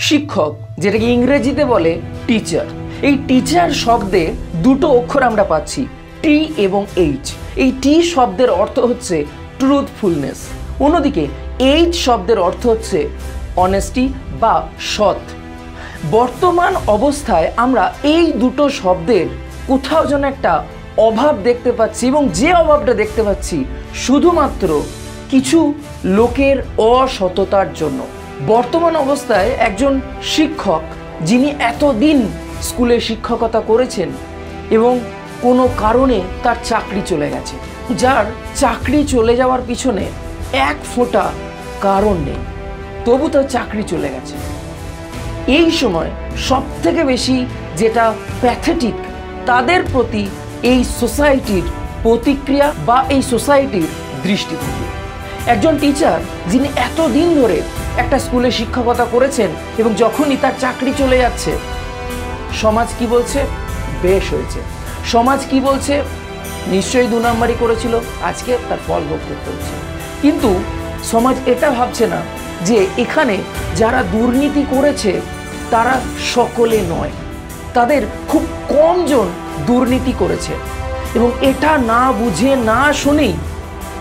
শিক্ষক, যেটাকে ইংরেজিতে বলে টিচার, এই টিচার শব্দে দুটো অক্ষর আমরা পাচ্ছি, টি এবং এইচ। এই টি শব্দের অর্থ হচ্ছে ট্রুথফুলনেস, অন্যদিকে এইচ শব্দের অর্থ হচ্ছে অনেস্টি বা সৎ। বর্তমান অবস্থায় আমরা এই দুটো শব্দের কোথাও যেন একটা অভাব দেখতে পাচ্ছি, এবং যে অভাবটা দেখতে পাচ্ছি শুধুমাত্র কিছু লোকের অসততার জন্য। বর্তমান অবস্থায় একজন শিক্ষক যিনি এতদিন স্কুলে শিক্ষকতা করেছেন এবং কোনো কারণে তার চাকরি চলে গেছে, যার চাকরি চলে যাওয়ার পিছনে এক ফোঁটা কারণ নেই, তবু তার চাকরি চলে গেছে। এই সময় সবথেকে বেশি যেটা প্যাথেটিক, তাদের প্রতি এই সোসাইটির প্রতিক্রিয়া বা এই সোসাইটির দৃষ্টিভঙ্গি। একজন টিচার যিনি এতদিন ধরে একটা স্কুলে শিক্ষকতা করেছেন এবং যখনই তার চাকরি চলে যাচ্ছে, সমাজ কি বলছে? বেশ হয়েছে। সমাজ কি বলছে? নিশ্চয়ই 2 নাম্বারই করেছিল, আজকে তার ফল ভোগ করতে হচ্ছে। কিন্তু সমাজ এটা ভাবছে না যে এখানে যারা দুর্নীতি করেছে তারা সকলে নয়, তাদের খুব কমজন দুর্নীতি করেছে। এবং এটা না বুঝে না শুনেই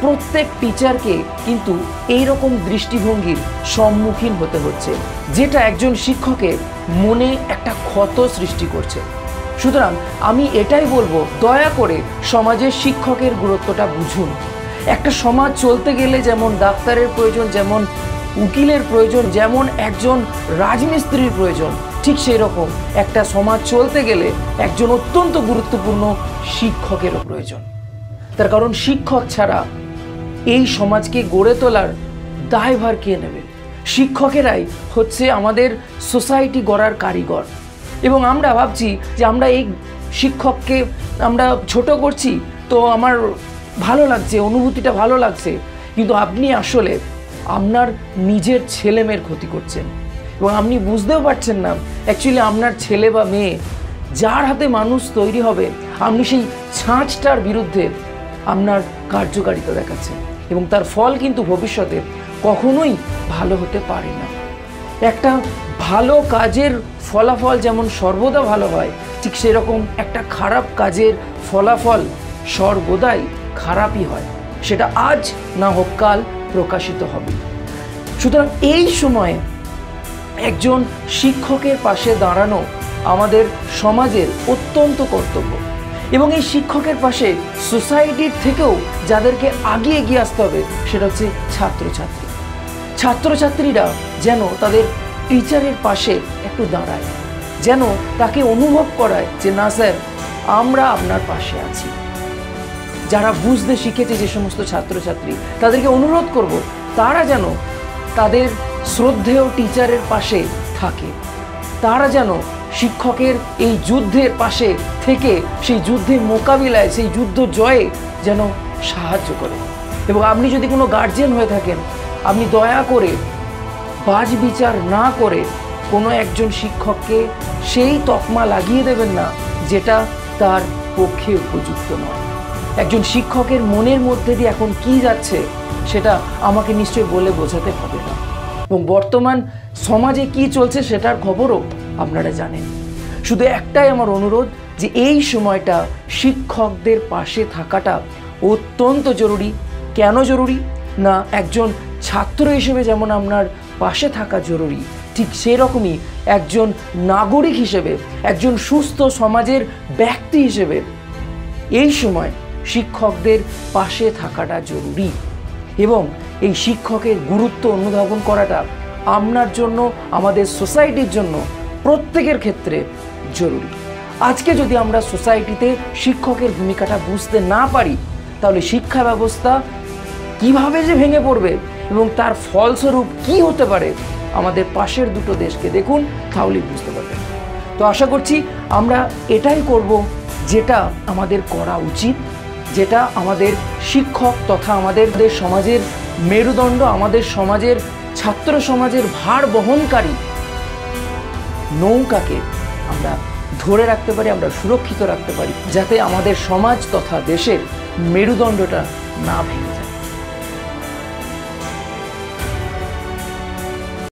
প্রত্যেক টিচারকে কিন্তু এইরকম দৃষ্টিভঙ্গির সম্মুখীন হতে হচ্ছে, যেটা একজন শিক্ষকের মনে একটা ক্ষত সৃষ্টি করছে। সুতরাং আমি এটাই বলবো, দয়া করে সমাজের শিক্ষকের গুরুত্বটা বুঝুন। একটা সমাজ চলতে গেলে যেমন ডাক্তারের প্রয়োজন, যেমন উকিলের প্রয়োজন, যেমন একজন রাজমিস্ত্রির প্রয়োজন, ঠিক সেই রকম একটা সমাজ চলতে গেলে একজন অত্যন্ত গুরুত্বপূর্ণ শিক্ষকেরও প্রয়োজন। তার কারণ শিক্ষক ছাড়া এই সমাজকে গড়ে তোলার দায়ভার কে নেবে? শিক্ষকেরাই হচ্ছে আমাদের সোসাইটি গড়ার কারিগর। এবং আমরা ভাবছি যে আমরা এই শিক্ষককে আমরা ছোট করছি, তো আমার ভালো লাগছে, অনুভূতিটা ভালো লাগছে, কিন্তু আপনি আসলে আপনার নিজের ছেলে মেয়ের ক্ষতি করছেন এবং আপনি বুঝতেও পারছেন না অ্যাকচুয়ালি আপনার ছেলে বা মেয়ে যার হাতে মানুষ তৈরি হবে, আপনি সেই ছাঁচটার বিরুদ্ধে আপনার কার্যকারিতা দেখাচ্ছেন এবং তার ফল কিন্তু ভবিষ্যতে কখনোই ভালো হতে পারে না। একটা ভালো কাজের ফলাফল যেমন সর্বদা ভালো হয়, ঠিক সেরকম একটা খারাপ কাজের ফলাফল সর্বদাই খারাপই হয়, সেটা আজ না হোক কাল প্রকাশিত হবে। সুতরাং এই সময়ে একজন শিক্ষকের পাশে দাঁড়ানো আমাদের সমাজের অত্যন্ত কর্তব্য। এবং এই শিক্ষকের পাশে সোসাইটির থেকেও যাদেরকে আগে এগিয়ে আসতে হবে সেটা হচ্ছে ছাত্রছাত্রী। ছাত্রছাত্রীরা যেন তাদের টিচারের পাশে একটু দাঁড়ায়, যেন তাকে অনুভব করায় যে না স্যার, আমরা আপনার পাশে আছি। যারা বুঝতে শিখেছে যে সমস্ত ছাত্রছাত্রী, তাদেরকে অনুরোধ করব তারা যেন তাদের শ্রদ্ধেয় টিচারের পাশে থাকে, তারা যেন শিক্ষকের এই যুদ্ধের পাশে থেকে সেই যুদ্ধের মোকাবিলায়, সেই যুদ্ধ জয়ে যেন সাহায্য করে। এবং আপনি যদি কোনো গার্জিয়ান হয়ে থাকেন, আপনি দয়া করে বাজ বিচার না করে কোনো একজন শিক্ষককে সেই তকমা লাগিয়ে দেবেন না যেটা তার পক্ষে উপযুক্ত নয়। একজন শিক্ষকের মনের মধ্যে দিয়ে এখন কি যাচ্ছে সেটা আমাকে নিশ্চয়ই বলে বোঝাতে হবে না, এবং বর্তমান সমাজে কি চলছে সেটার খবরও আপনারা জানেন। শুধু একটাই আমার অনুরোধ যে এই সময়টা শিক্ষকদের পাশে থাকাটা অত্যন্ত জরুরি। কেন জরুরি না, একজন ছাত্র হিসেবে যেমন আপনার পাশে থাকা জরুরি, ঠিক সেরকমই একজন নাগরিক হিসেবে, একজন সুস্থ সমাজের ব্যক্তি হিসেবে এই সময় শিক্ষকদের পাশে থাকাটা জরুরি। এবং এই শিক্ষকের গুরুত্ব অনুধাবন করাটা আপনার জন্য, আমাদের সোসাইটির জন্য, প্রত্যেকের ক্ষেত্রে জরুরি। আজকে যদি আমরা সোসাইটিতে শিক্ষকের ভূমিকাটা বুঝতে না পারি, তাহলে শিক্ষা ব্যবস্থা কিভাবে যে ভেঙে পড়বে এবং তার ফলস্বরূপ কি হতে পারে, আমাদের পাশের দুটো দেশকে দেখুন, তাহলেই বুঝতে পারবেন। তো আশা করছি আমরা এটাই করব যেটা আমাদের করা উচিত, যেটা আমাদের শিক্ষক তথা আমাদের সমাজের মেরুদণ্ড, আমাদের সমাজের ছাত্র সমাজের ভার বহনকারী নৌকাকে আমরা ধরে রাখতে পারি, আমরা সুরক্ষিত রাখতে পারি, যাতে আমাদের সমাজ তথা দেশের মেরুদণ্ডটা না ভেঙে যায়।